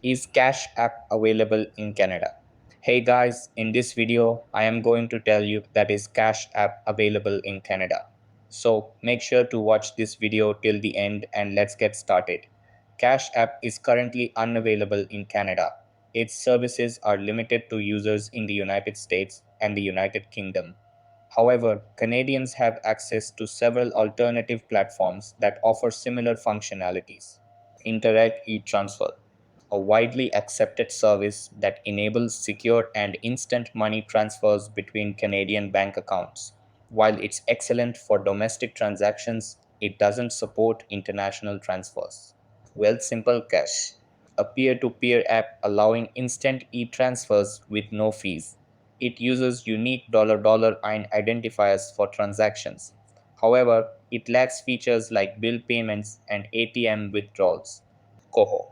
Is Cash App available in Canada? Hey guys, in this video, I am going to tell you that is Cash App available in Canada. So make sure to watch this video till the end and let's get started. Cash App is currently unavailable in Canada. Its services are limited to users in the United States and the United Kingdom. However, Canadians have access to several alternative platforms that offer similar functionalities. Interact e-transfer, a widely accepted service that enables secure and instant money transfers between Canadian bank accounts. While it's excellent for domestic transactions, it doesn't support international transfers. Simple Cash, a peer to peer app allowing instant e transfers with no fees. It uses unique $$ identifiers for transactions. However, it lacks features like bill payments and ATM withdrawals. Koho,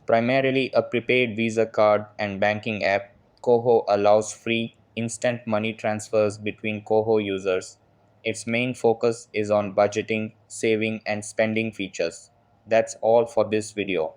primarily a prepaid Visa card and banking app, Koho allows free, instant money transfers between Koho users. Its main focus is on budgeting, saving, and spending features. That's all for this video.